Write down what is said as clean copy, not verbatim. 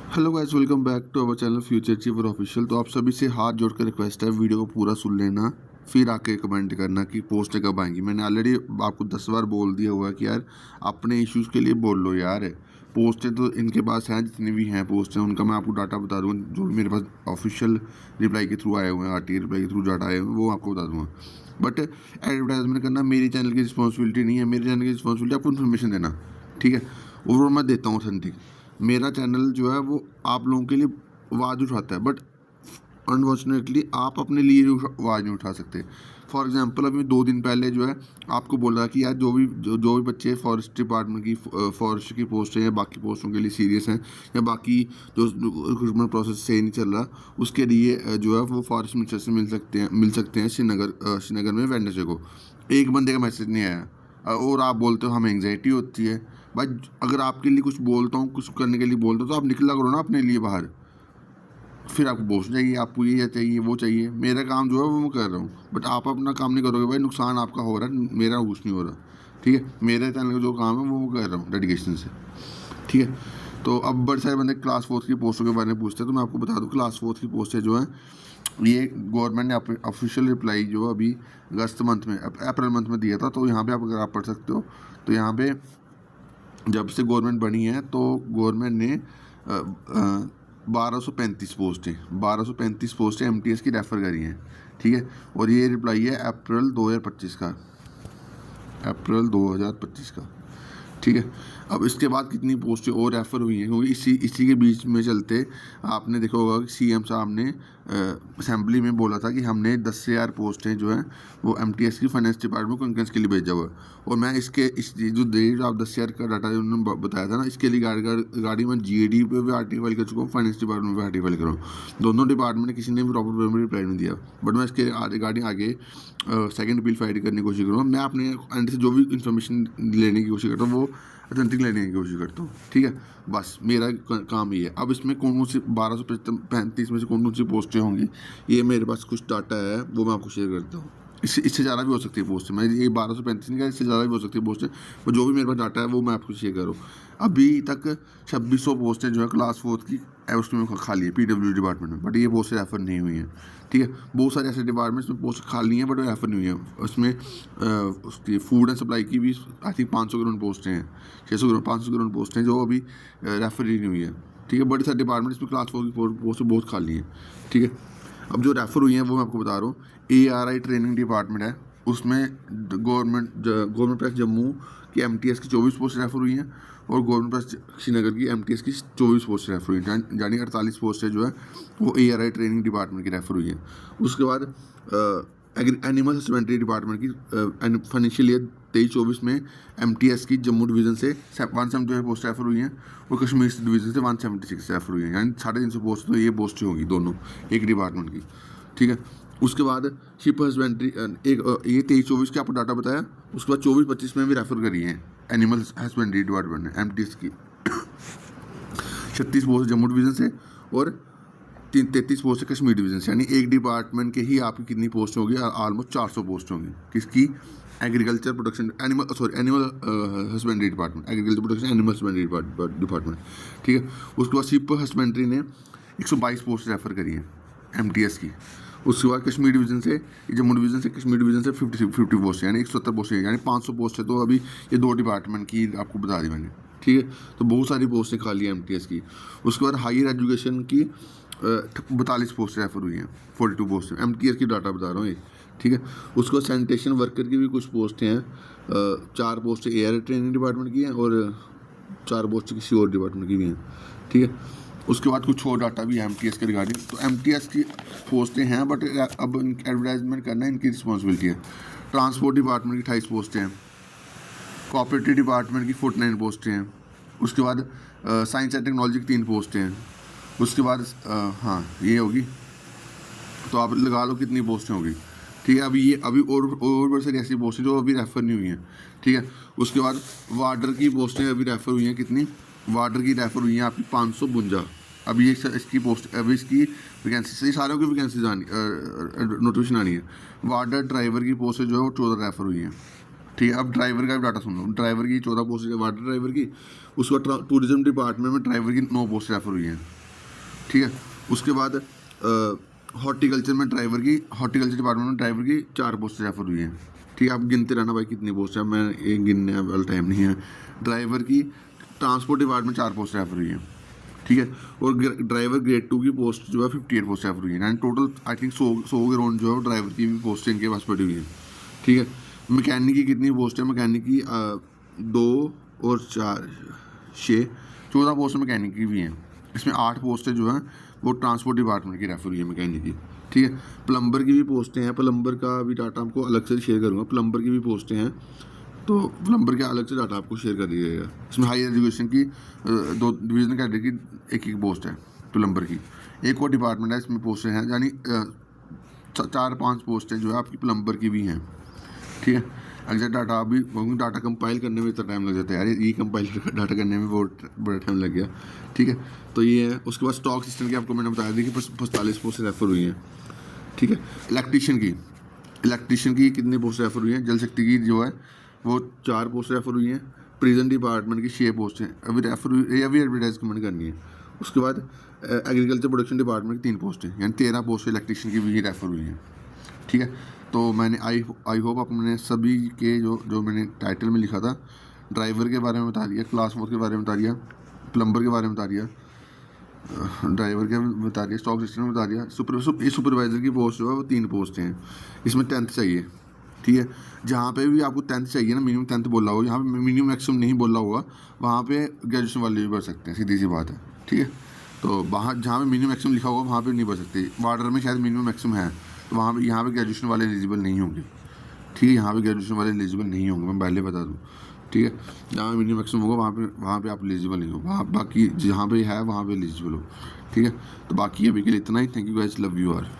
Hello guys, welcome back to our channel future achiever official. तो आप सभी से हाथ जोड़ कर रिक्वेस्ट है, वीडियो को पूरा सुन लेना, फिर आके कमेंट करना कि पोस्टें कब आएंगी। मैंने ऑलरेडी आपको 10 बार बोल दिया हुआ है कि यार अपने इश्यूज़ के लिए बोल लो यार। पोस्टें तो इनके पास हैं, जितनी भी हैं पोस्टें उनका मैं आपको डाटा बता दूँगा, जो भी मेरे पास ऑफिशियल रिप्लाई के थ्रू आए हुए हैं, आरटीआई रिप्लाई के थ्रू डाटा आए हुए हैं, वो आपको बता दूँगा। बट एडवर्टाइजमेंट करना मेरी चैनल की रिस्पॉन्सिबिलिटी नहीं है। मेरे चैनल की रिस्पॉन्सिबिलिटी आपको इन्फॉर्मेशन देना, ठीक है। और मैं देता हूँ ऑथेंटिक। मेरा चैनल जो है वो आप लोगों के लिए आवाज़ उठाता है, बट अनफॉर्चुनेटली आप अपने लिए आवाज़ नहीं उठा सकते। फॉर एग्जांपल अभी 2 दिन पहले जो है आपको बोला कि यार जो भी बच्चे फॉरेस्ट डिपार्टमेंट की फॉरेस्ट की पोस्ट है या बाकी पोस्टों के लिए सीरियस हैं, या बाकी जो रिक्रूटमेंट प्रोसेस सही नहीं चल रहा, उसके लिए जो है वो फॉरेस्ट मिनिस्टर से मिल सकते हैं श्रीनगर में वेडनेसडे को। एक बंदे का मैसेज नहीं आया, और आप बोलते हो हमें एंग्जाइटी होती है। भाई, अगर आपके लिए कुछ बोलता हूँ, कुछ करने के लिए बोलता हूँ, तो आप निकला करो ना अपने लिए बाहर। फिर आपको बोझ चाहिए, आपको ये चाहिए वो चाहिए। मेरा काम जो है वो मैं कर रहा हूँ, बट आप अपना काम नहीं करोगे भाई, नुकसान आपका हो रहा है, मेरा कुछ नहीं हो रहा। ठीक है, मेरे चैनल का जो काम है वो मैं कर रहा हूँ डेडिकेशन से। ठीक है, तो अब बड़े सारे बंदे क्लास 4 की पोस्टों के बारे में पूछते हैं, तो मैं आपको बता दूँ क्लास 4 की पोस्टें जो हैं, ये गवर्नमेंट ने ऑफिशियल रिप्लाई जो अभी अगस्त मंथ में अप्रैल मंथ में दिया था। तो यहाँ पे आप अगर आप पढ़ सकते हो, तो यहाँ पे जब से गवर्नमेंट बनी है तो गवर्नमेंट ने 1235 पोस्टें एमटीएस की रेफ़र करी हैं। ठीक है, और ये रिप्लाई है अप्रैल 2025 का, अप्रैल 2025 का। ठीक है, अब इसके बाद कितनी पोस्टें और रेफ़र हुई हैं, क्योंकि इसी के बीच में चलते आपने देखा होगा कि सीएम साहब ने असेंबली में बोला था कि हमने 10,000 पोस्टें जो हैं वो एमटीएस की फाइनेंस डिपार्टमेंट को कंकरेंस के लिए भेजा हुआ है। और मैं इस जो आप 10,000 का डाटा उन्होंने बताया था ना, इसके लिए गाड़ी मैं जीएडी पे भी आर्टिकल फाइल कर चुका हूँ, फाइनेंस डिपार्टमेंट में आर्टिकल फाइल कर रहा हूँ। दोनों डिपार्टमेंट ने किसी ने भी प्रॉपर रिप्लाई नहीं दिया, बट मैं इसके रिगार्डिंग आगे सेकंड अपील फाइल करने की कोशिश करूँगा। मैं अपने एंड से जो भी इन्फॉर्मेशन लेने की कोशिश करता हूँ वो ऑथेंटिक लेने की कोशिश करता हूँ। ठीक है, बस मेरा काम ये है। अब इसमें कौन सी 1235 में से कौन सी पोस्टें होंगी, ये मेरे पास कुछ डाटा है, वो मैं आपको शेयर करता हूँ। इससे ज़्यादा भी हो सकती है पोस्टें, मैं ये 1235 नहीं कहा, इससे ज़्यादा भी हो सकती है पोस्टें, पर जो भी मेरे पास डाटा है वो मैं आपको शेयर करूँ। अभी तक 2600 पोस्टें जो है क्लास 4 की उसमें खाली है पीडब्ल्यू डिपार्टमेंट में, बट ये पोस्टें रेफर नहीं हुई हैं। ठीक है, बहुत सारे ऐसे डिपार्टमेंट्स में पोस्ट खाली हैं बट रेफर नहीं हुई हैं। उसमें उसकी फूड एंड सप्लाई की भी आई थिंक 500 ग्राउंड पोस्टें हैं, 500 ग्राउंड पोस्टें जो अभी रेफर ही नहीं हुई है। ठीक है, बड़े सारे डिपार्टमेंट इसमें क्लास 4 की पोस्टें बहुत खाली हैं। ठीक है, अब जो रेफ़र हुई हैं वो मैं आपको बता रहा हूँ। एआरआई ट्रेनिंग डिपार्टमेंट है, उसमें गवर्नमेंट प्रेस जम्मू की एमटीएस की 24 पोस्ट रेफ़र हुई हैं, और गवर्नमेंट प्रेस श्रीनगर की एमटीएस की 24 पोस्ट रेफ़र हुई हैं, यानी 48 पोस्टें जो है वो एआरआई ट्रेनिंग डिपार्टमेंट की रेफ़र हुई हैं। उसके बाद एनिमल हस्बेंड्री डिपार्टमेंट की फाइनेंशियल ईयर 23-24 में एमटीएस की जम्मू डिवीज़न से 175 पोस्ट रेफर हुई हैं, और कश्मीर डिवीज़न से 176 रेफर हुई हैं, यानी 350 पोस्ट तो ये पोस्टें होंगी दोनों एक डिपार्टमेंट की। ठीक है, उसके बाद शिप हस्बेंड्री ये 23-24 के आपको डाटा बताया। उसके बाद 24-25 में भी रेफर करी हैं एनिमल हस्बेंड्री डिपार्टमेंट ने एमटीएस की 36 पोस्ट जम्मू डिवीज़न से और 33 पोस्ट है कश्मीर डिवीज़न से, यानी एक डिपार्टमेंट के ही आपकी कितनी पोस्ट होगी, ऑलमोस्ट 400 पोस्ट होंगी। किसकी? Agriculture production animal husbandry department, agriculture production animal husbandry department. ठीक है, उसके बाद शिप हस्बेंड्री ने 122 पोस्ट रेफर करी है एमटीएस की। उसके बाद कश्मीर डिवीज़न से, जम्मू डिवीज़न से कश्मीर डिवीज़न से 50 पोस्ट, यानी 170 पोस्ट, यानी 500 पोस्ट है। तो अभी ये दो डिपार्टमेंट की आपको बता दी मैंने। ठीक है, तो बहुत सारी पोस्टें खाली है एमटीएस की। उसके बाद हायर एजुकेशन की 42 पोस्ट रेफर हुई हैं, 42 पोस्ट एमटीएस की डाटा बता रहा हूँ ये। ठीक है, उसके बाद सैनिटेशन वर्कर की भी कुछ पोस्टें हैं, 4 पोस्ट एयर ट्रेनिंग डिपार्टमेंट की हैं और 4 पोस्ट किसी और डिपार्टमेंट की भी हैं। ठीक है, उसके बाद कुछ और डाटा भी है एमटीएस के रिगार्डिंग। तो एमटीएस की पोस्टें हैं, बट अब एडवर्टाइजमेंट करना इनकी रिस्पॉन्सिबिलिटी है। ट्रांसपोर्ट डिपार्टमेंट की 28 पोस्टें हैं, कोऑपरेटिव डिपार्टमेंट की 49 पोस्टें हैं। उसके बाद साइंस एंड टेक्नोलॉजी की 3 पोस्टें हैं। उसके बाद हाँ ये होगी, तो आप लगा लो कितनी पोस्टें होगी। ठीक है, अभी और बहुत सारी ऐसी पोस्टें जो अभी रेफ़र नहीं हुई हैं। ठीक है, उसके बाद वार्डर की पोस्टें अभी रेफ़र हुई हैं, कितनी वार्डर की रेफ़र हुई हैं आपकी 552। अभी इसकी पोस्ट, अभी इसकी वैकेंसी सारों की वैकेंसीज आनी नोटिफिकेशन आनी है। वार्डर ड्राइवर की पोस्टें जो है वो 14 रेफ़र हुई हैं। ठीक है, अब ड्राइवर का भी डाटा सुन लो। ड्राइवर की 14 पोस्ट है वाटर ड्राइवर की। उसके बाद टूरिज्म डिपार्टमेंट में ड्राइवर की 9 पोस्ट रेफर हुई हैं। ठीक है। उसके बाद हॉर्टिकल्चर डिपार्टमेंट में ड्राइवर की 4 पोस्टें रेफर हुई हैं। ठीक है, आप गिनते रहना भाई कितनी पोस्ट है, मैं एक गिनने वाला टाइम नहीं है। ड्राइवर की ट्रांसपोर्ट डिपार्टमेंट 4 पोस्ट रेफर हुई हैं। ठीक है, और ड्राइवर ग्रेड 2 की पोस्ट जो है 58 पोस्ट रेफर हुई है, एंड टोटल आई थिंक 100 के राउंड जो है ड्राइवर की भी पोस्ट इनके पास पड़ी हुई है। ठीक है, मैकेनिक की कितनी पोस्ट है, मैकेनिक की 2 और 4 6 14 पोस्ट मैकेनिक की भी हैं। इसमें 8 पोस्टें जो हैं वो ट्रांसपोर्ट डिपार्टमेंट की रेफर हुई है मैकेनिक की। ठीक है, प्लम्बर की भी पोस्टें हैं, प्लम्बर का भी डाटा आपको अलग से शेयर करूँगा। प्लम्बर की भी पोस्टें हैं, तो प्लम्बर के अलग से डाटा आपको शेयर कर दिया जाएगा। इसमें हायर एजुकेशन की 2 डिवीजन कैटेगरी की एक बोस्ट है प्लम्बर की। एक और डिपार्टमेंट है, इसमें पोस्टें हैं, यानी 4-5 पोस्टें जो है आपकी प्लम्बर की भी हैं। ठीक है, एग्जैक्ट डाटा अभी डाटा कंपाइल करने में इतना टाइम लग जाता है यार, ये कंपाइल डाटा करने में बहुत बड़ा टाइम लग गया। ठीक है, तो ये है। उसके बाद स्टॉक सिस्टम की आपको मैंने बताया थी कि 45 पोस्टें रेफर हुई हैं। ठीक है, इलेक्ट्रीशियन की कितनी पोस्ट रेफर हुई हैं, जल शक्ति की जो है वो 4 पोस्ट रेफर हुई हैं। प्रिजन डिपार्टमेंट की 6 पोस्ट हैं अभी रेफर हुई, अभी एडवर्टाइजमेंट करनी है। उसके बाद एग्रीकल्चर प्रोडक्शन डिपार्टमेंट की 3 पोस्टें, यानी 13 पोस्ट इलेक्ट्रीशियन की भी रेफर हुई हैं। ठीक है, तो मैंने आई होप अपने सभी के जो मैंने टाइटल में लिखा था, ड्राइवर के बारे में बता दिया, क्लास 4 के बारे में बता दिया, प्लम्बर के बारे में बता दिया, ड्राइवर के बता दिया, स्टॉक सिस्टम में बता दिया। सुपरवाइज़र की पोस्ट जो है वो 3 पोस्ट हैं। इसमें 10th चाहिए। ठीक है, जहाँ पे भी आपको 10th चाहिए ना, मिनिमम 10th बोला होगा, यहाँ पे मिनिमम मैक्सिमम नहीं बोला होगा, वहाँ पे ग्रेजुएशन वाले भी भर सकते हैं, सीधी सी बात है। ठीक है, तो बाहर जहाँ पे मिनिमम मैक्सिमम लिखा होगा वहाँ पे नहीं भर सकते। वार्डर में शायद मिनिमम मैक्सिमम है, तो वहाँ पे यहाँ पे ग्रेजुएशन वाले एलिजिबल नहीं होंगे। ठीक है, यहाँ पे ग्रेजुएशन वाले एलिजिबल नहीं होंगे, मैं पहले बता दूँ। ठीक है, जहाँ मिनिमम मैक्सिमम होगा वहाँ पे आप एलिजिबल नहीं हो, वहाँ बाकी जहाँ पे है वहाँ पे एलिजिबल हो। ठीक है, तो बाकी अभी के लिए इतना ही। Thank you guys, love you are.